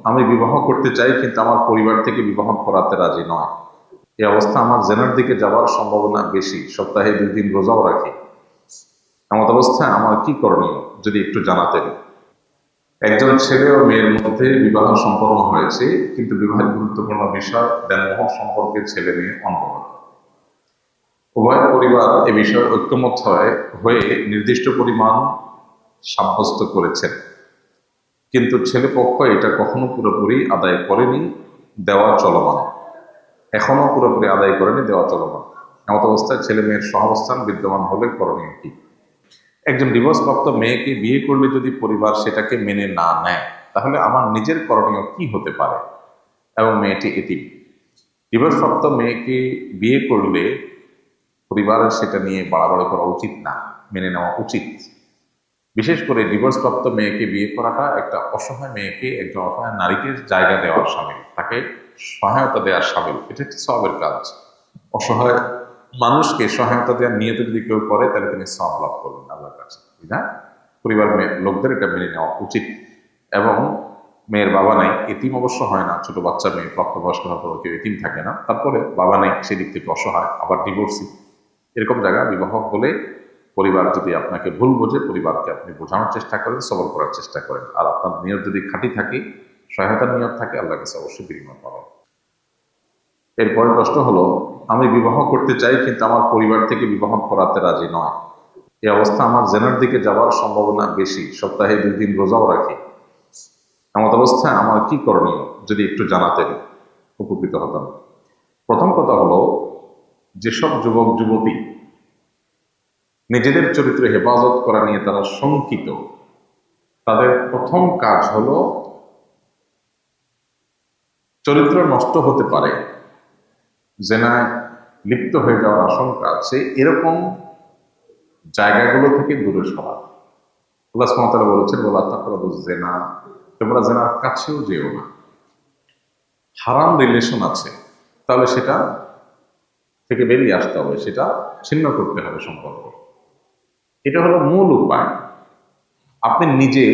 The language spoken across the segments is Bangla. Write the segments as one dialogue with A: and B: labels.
A: আমি বিবাহ করতে চাই কিন্তু আমার পরিবার থেকে বিবাহ করাতে রাজি নয়। এই অবস্থা আমার জেনার দিকে যাওয়ার সম্ভাবনা বেশি, সপ্তাহে 2 দিন রোজাও রাখি। এমত অবস্থায় আমার কি করণীয় যদি একটু জানাতেন। একজন ছেলে ও মেয়ের মধ্যে বিবাহ সম্পন্ন হয়েছে, কিন্তু বিবাহের গুরুত্বপূর্ণ বিষয় দেনমোহর সম্পর্কে ছেলে মেয়ে অনবরত। উভয় পরিবার এ বিষয়ে ঐক্যমত হয়ে নির্দিষ্ট পরিমাণ সাব্যস্ত করেছেন, কিন্তু ছেলে পক্ষ এটা কখনো পুরোপুরি আদায় করেনি, দেওয়া চলমান। এখনো পুরোপুরি আদায় করেনি, দেওয়া চলমান। এমত অবস্থায় ছেলে মেয়ের সহাবস্থান বিদ্যমান হলে করণীয় কি? একজন ডিভোর্সপ্রাপ্ত মেয়েকে বিয়ে করলে যদি পরিবার সেটাকে মেনে না নেয়, তাহলে আমার নিজের করণীয় কি হতে পারে? এবং মেয়েটি এতিম। ডিভোর্সপ্রাপ্ত মেয়েকে বিয়ে করলে পরিবারের সেটা নিয়ে বাড়াবাড়ি করা উচিত না, মেনে নেওয়া উচিত। বিশেষ করে ডিভোর্সপ্রাপ্ত মেয়েকে বিয়ে করাটা একটা অসহায় মেয়েকে, একজন অসহায় নারীকে জায়গা দেওয়ার সামিল, তাকে সহায়তা দেওয়ার সামিল। এটা একটি সওয়াবের কাজ। অসহায় মানুষকে সহায়তা দেওয়ার নিয়তে যদি কেউ করে, তাহলে তিনি সওয়াব লাভ করবেন আল্লাহর কাছে। না, পরিবার লোকদের এটা মেনে নেওয়া উচিত। এবং মেয়ের বাবা নাই, এতিম অবশ্য হয় না, ছোট বাচ্চা মেয়ে প্রাপ্তবয়স্ক হওয়ার পর কেউ এতিম থাকে না, তারপরে বাবা নাই, সেদিক থেকে অসহায়, আবার ডিভোর্সি, এরকম জায়গা বিবাহ হলে পরিবার যদি আপনাকে ভুল বোঝে, পরিবারকে আপনি বোঝানোর চেষ্টা করেন, সবর করার চেষ্টা করেন। আর আপনার নিয়ত যদি খাঁটি থাকে, সহায়তার নিয়ত থাকে, আল্লাহ কাছে অবশ্যই বিনিময় পাবেন। এরপরে প্রশ্ন হলো, আমি বিবাহ করতে চাই কিন্তু আমার পরিবার থেকে বিবাহ করাতে রাজি নয়। এই অবস্থা আমার জেনার দিকে যাওয়ার সম্ভাবনা বেশি, সপ্তাহে 2 দিন রোজাও রাখি। এমত অবস্থায় আমার কি করণীয় যদি একটু জানাতেন, উপকৃত হতাম। প্রথম কথা হলো, যেসব যুবক যুবতী নিজেদের চরিত্র হেফাজত করা নিয়ে তারা শঙ্কিত, তাদের প্রথম কাজ হলো, চরিত্র নষ্ট হতে পারে, জেনায় লিপ্ত হয়ে যাওয়ার আশঙ্কা আছে, এরকম জায়গাগুলো থেকে দূরে সরা। আল্লাহ সুবহানাহু ওয়া তাআলা বলেছেন, ওয়ালা তাকরাবুজ জিনা, তোমরা জেনার কাছেও যেও না। হারাম রিলেশন আছে, তাহলে সেটা থেকে বেরিয়ে আসতে হবে, সেটা ছিন্ন করতে হবে সম্পর্ক। এটা হলো মূল উপায়। আপনি নিজে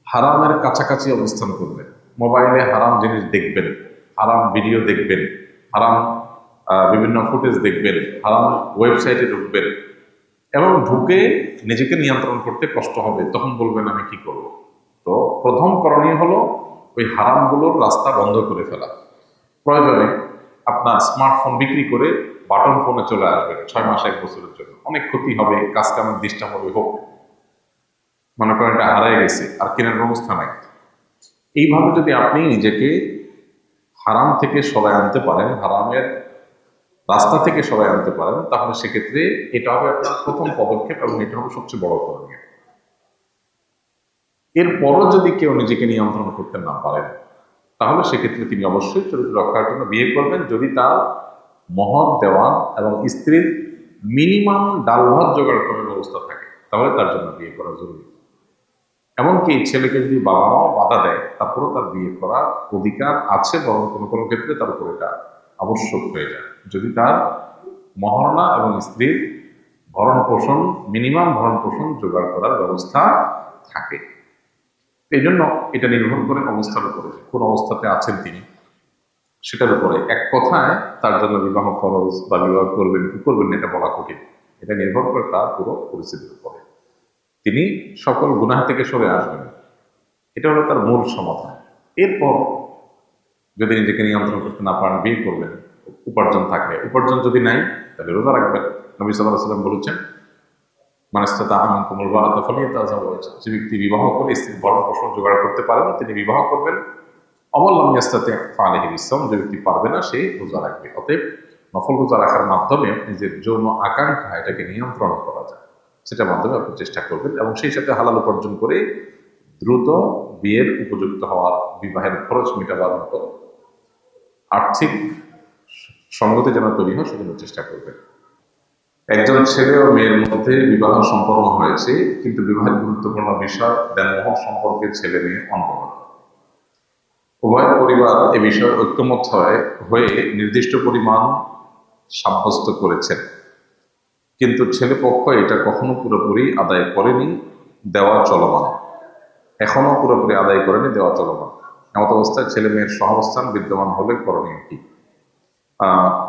A: হারামের কাছাকাছি অবস্থান করবেন, মোবাইলে হারাম জিনিস দেখবেন, হারাম ভিডিও দেখবেন, হারাম বিভিন্ন ফুটেজ দেখবেন, হারাম ওয়েবসাইটে ঢুকবেন, এবং ঢুকে নিজেকে নিয়ন্ত্রণ করতে কষ্ট হবে, তখন বলবেন আমি কি করব। তো প্রথম করণীয় হলো ওই হারামগুলোর রাস্তা বন্ধ করে ফেলা। প্রয়োজনে আপনার স্মার্টফোন বিক্রি করে বাটন ফোনে চলে আসবেন 6 মাস 1 বছরের জন্য। অনেক ক্ষতি হবে, কাজ কামের ডিস্টার্ব হবে, হোক, মনে করেন এটা হারায় গেছে, আর কেনার ব্যবস্থা নাই। এইভাবে যদি আপনি নিজেকে হারাম থেকে সরাই আনতে পারেন, হারামের রাস্তা থেকে সরাই আনতে পারেন, তাহলে সেক্ষেত্রে এটা হবে আপনার প্রথম পদক্ষেপ, এবং এটা হবে সবচেয়ে বড় করণীয়। এরপরও যদি কেউ নিজেকে নিয়ন্ত্রণ করতে না পারেন, তাহলে সেক্ষেত্রে তিনি অবশ্যই চরিত্র রক্ষার জন্য বিয়ে করবেন, যদি তার মহৎ দেওয়ান এবং স্ত্রীর মিনিমাম ডাল ভাত জোগাড় করার ব্যবস্থা থাকে, তাহলে তার জন্য বিয়ে করা জরুরি। এমনকি ছেলেকে যদি বাবা মাও বাধা দেয়, তারপরেও তার বিয়ে করার অধিকার আছে, বরং কোনো কোনো ক্ষেত্রে তার উপর এটা আবশ্যক হয়ে যায়, যদি তার মহারণা এবং স্ত্রীর ভরণ পোষণ, মিনিমাম ভরণ পোষণ জোগাড় করার ব্যবস্থা থাকে। এই জন্য এটা নির্ভর করে অবস্থার উপরে, কোন অবস্থাতে আছেন তিনি সেটার উপরে। এক কথায় তার জন্য বিবাহ ফরজ বা বিবাহ করবেন কি করবেন না এটা বলা কঠিন। এটা নির্ভর করে তার পুরো পরিস্থিতির উপরে। তিনি সকল গুনাহ থেকে সরে আসবেন, এটা হলো তার মূল সমাধান। এরপর যদি নিজেকে নিয়ন্ত্রণ করতে না পারেন, বিয়ে করবেন। উপার্জন থাকলে, উপার্জন যদি নাই, তাহলে রোজা রাখবেন। নবী সাল্লাল্লাহু আলাইহি ওয়াসাল্লাম বলেছেন, মান ইসতাতাআ মিনকুমুল বাআতা ফালিয়াতাযাওয়াজ, যে ব্যক্তি বিবাহ করে স্ত্রীর ভরণ পোষণ জোগাড় করতে পারেন তিনি বিবাহ করবেন। ওমান লাম ইয়াস্তাতি' ফাআলাইহি বিসসাওম, যে ব্যক্তি পারবে না সে রোজা রাখবে। অতএব নফল রোজা রাখার মাধ্যমে নিজের যৌন আকাঙ্ক্ষা এটাকে নিয়ন্ত্রণ করা যায়, সেটার মাধ্যমে আপনি চেষ্টা করবেন, এবং সেই সাথে হালাল উপার্জন করে দ্রুত বিয়ের উপযুক্ত হওয়ার, বিবাহের খরচ মেটাবার মতো আর্থিক সঙ্গতি যেন তৈরি হয় সেজন্য চেষ্টা করবেন। একজন ছেলে ও মেয়ের মধ্যে বিবাহ সম্পন্ন হয়েছে, কিন্তু বিবাহের গুরুত্বপূর্ণ বিষয় দেনমোহর সম্পর্কে ছেলে মেয়ে অনবরত। উভয় পরিবার এ বিষয়ে ঐক্যমত হয়ে নির্দিষ্ট পরিমাণ সাব্যস্ত করেছেন, কিন্তু ছেলে পক্ষ এটা কখনো পুরোপুরি আদায় করেনি, দেওয়া চলমান। এখনো পুরোপুরি আদায় করেনি, দেওয়া চলমান। এমত অবস্থায় ছেলে মেয়ের সহাবস্থান বিদ্যমান হলে করণীয় কি?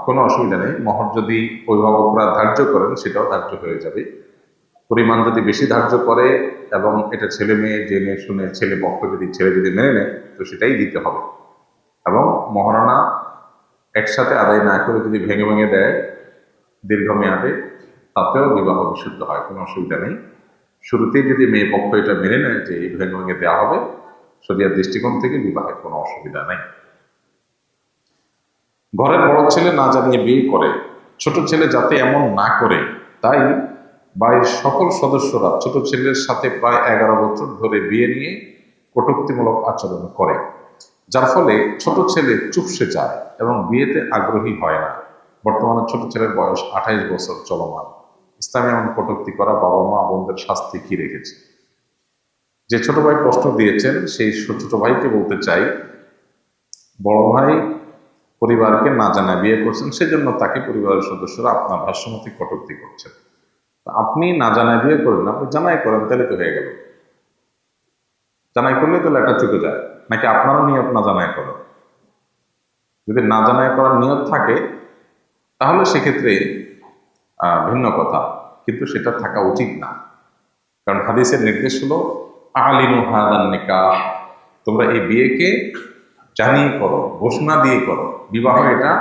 A: কোনো অসুবিধা নেই। মহর যদি অভিভাবকরা ধার্য করেন সেটাও ধার্য হয়ে যাবে। পরিমাণ যদি বেশি ধার্য করে এবং এটা ছেলে মেয়ে জেনে শুনে ছেলে পক্ষ যদি ছেলে যদি মেনে নেয় তো সেটাই দিতে হবে। এবং মহারণা একসাথে আদায় না করে যদি ভেঙে ভেঙে দেয় দীর্ঘমেয়াদে, তাতেও বিবাহ বিশুদ্ধ হয়, কোনো অসুবিধা নেই। শুরুতেই যদি মেয়ে পক্ষ এটা মেনে নেয় যে এই ভেঙে ভেঙে দেওয়া হবে, শরিয়ার দৃষ্টিকোণ থেকে বিবাহের কোনো অসুবিধা নেই। ঘরের বড় ছেলে না জানিয়ে বিয়ে করে, ছোট ছেলে যাতে এমন না করে, তাই বাড়ির সকল সদস্যরা ছোট ছেলের সাথে প্রায় 11 বছর ধরে বিয়ে নিয়ে কটূক্তিমূলক আচরণ করে, যার ফলে ছোট ছেলে চুপসে যায় এবং বিয়েতে আগ্রহী হয় না। বর্তমানে ছোট ছেলের বয়স 28 বছর চলমান। ইসলামে এমন কটূক্তি করা বাবা মা বোনদের শাস্তি কি রেখেছে? যে ছোট ভাই প্রশ্ন দিয়েছেন সেই ছোট ভাইকে বলতে চাই, বড় ভাই পরিবারকে না জানায় বিয়ে করছেন, সেজন্য তাকে পরিবারের সদস্যরা আপনার ভাষ্যমতে কটূক্তি করছেন। আপনি না জানায় বিয়ে করেন, আপনি জানাই করেন, তাহলে তো হয়ে গেল। জানাই করলে তো লেখা চুকে যায়, নাকি আপনারও নিয়ত না জানায় করেন? যদি না জানায় করার নিয়ত থাকে তাহলে সেক্ষেত্রে ভিন্ন কথা, কিন্তু সেটা থাকা উচিত না। কারণ হাদিসের নির্দেশ হলো আলিনু হাদান নিকাহ, তোমরা এই বিয়েকে জানিয়ে করো, ঘোষণা দিয়ে করো। বিবাহ এটা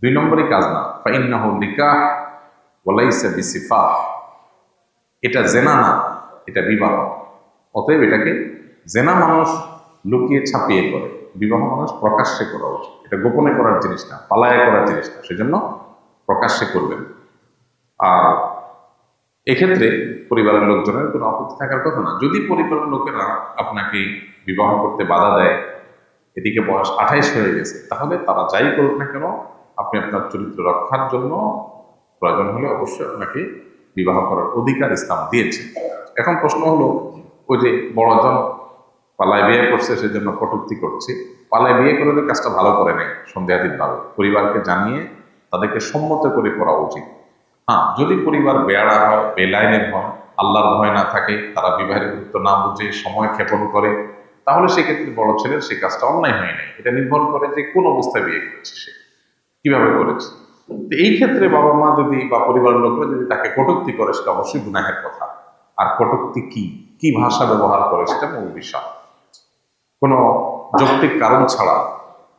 A: 2 নম্বরই কাজ না। ফাইন্নাহু নিকাহ ওয়ালাইসা বিসিফাহ, এটা জেনা না, এটা বিবাহ। অতএব এটাকে জেনা মানুষ লুকিয়ে ছাপিয়ে করে, বিবাহ মানুষ প্রকাশ্যে করা উচিত। এটা গোপনে করার জিনিস না, পালায় করার জিনিস না, সেজন্য প্রকাশ্যে করবেন। আর এক্ষেত্রে পরিবারের লোকজনের কোনো আপত্তি থাকার কথা না। যদি পরিবারের লোকেরা আপনাকে বিবাহ করতে বাধা দেয়, এদিকে বয়স 28 হয়ে গেছে, তাহলে তারা যাই করুক না কেন, আপনি আপনার চরিত্র রক্ষার জন্য প্রয়োজন হলে অবশ্যই আপনাকে বিবাহ করার অধিকার ইসলাম দিয়েছে। এখন প্রশ্ন হলো, ওই যে বড়জন পালায় বিয়ে করছে সেজন্য কটূক্তি করছে, পালায় বিয়ে করে তো কাজটা ভালো করে নেয় সন্দেহাতীতভাবে, পরিবারকে জানিয়ে তাদেরকে সম্মত করে করা উচিত। হ্যাঁ, যদি পরিবার বেয়ারা হয়, বেলাইনের হয়, আল্লাহর ভয় না থাকে, তারা বিবাহের গুরুত্ব না বুঝে সময় ক্ষেপণ করে, তাহলে সেক্ষেত্রে বড় ছেলের সেই কাজটা অন্যায় হয় না। এটা নির্ভর করে যে কোন অবস্থায় বিয়ে করেছে, সে কিভাবে করেছে। তো এই ক্ষেত্রে বাবা মা যদি বা পরিবারের লোকরা যদি তাকে কটূক্তি করে, সেটা অবশ্যই গুনাহের কথা। আর কটূক্তি কি কি ভাষা ব্যবহার করে সেটা মূল বিষয়। কোনো যৌক্তিক কারণ ছাড়া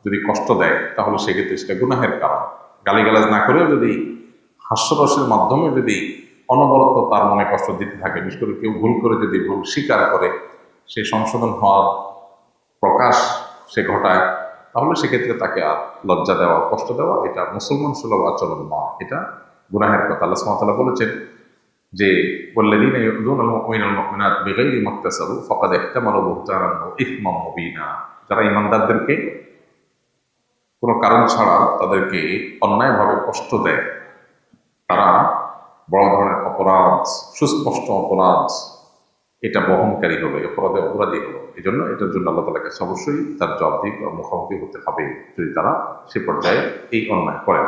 A: যদি কষ্ট দেয় তাহলে সেক্ষেত্রে সেটা গুনাহের কারণ। গালিগালাজ না করেও যদি হাস্যরসের মাধ্যমে যদি অনবরত তার মনে কষ্ট দিতে থাকে, বিশেষ করে কেউ ভুল করে যদি ভুল স্বীকার করে, সে সংশোধন হওয়ার প্রকাশ সে ঘটায়, তাহলে সেক্ষেত্রে তাকে আর লজ্জা দেওয়া, কষ্ট দেওয়া, এটা মুসলমান সুলভ আচরণ নয়, এটা গুনাহের কথা। আল্লাহ সুবহানাহু ওয়া তাআলা বলেছেন যে ওয়াল্লাযীনা ইউযুনাল মুমিনিনা ওয়াল মুমিনাত বিগাইরি মাকতাসাবু ফাকাদ ইহতামালু বুহতানান ওয়া ইসমান মুবিনা। যারা ঈমানদারদেরকে কোনো কারণ ছাড়া তাদেরকে অন্যায়ভাবে কষ্ট দেয়, তারা বড় ধরনের অপরাধ, সুস্পষ্ট অপরাধ এটা বহনকারী হলো, অপরাধে অপরাধী হলো। এই জন্য এটার জন্য আল্লাহ তাআলার কাছে অবশ্যই তার জবাবদিহি মুখোমুখি হতে হবে যদি তারা সে পর্যায়ে এই অন্যায় করেন।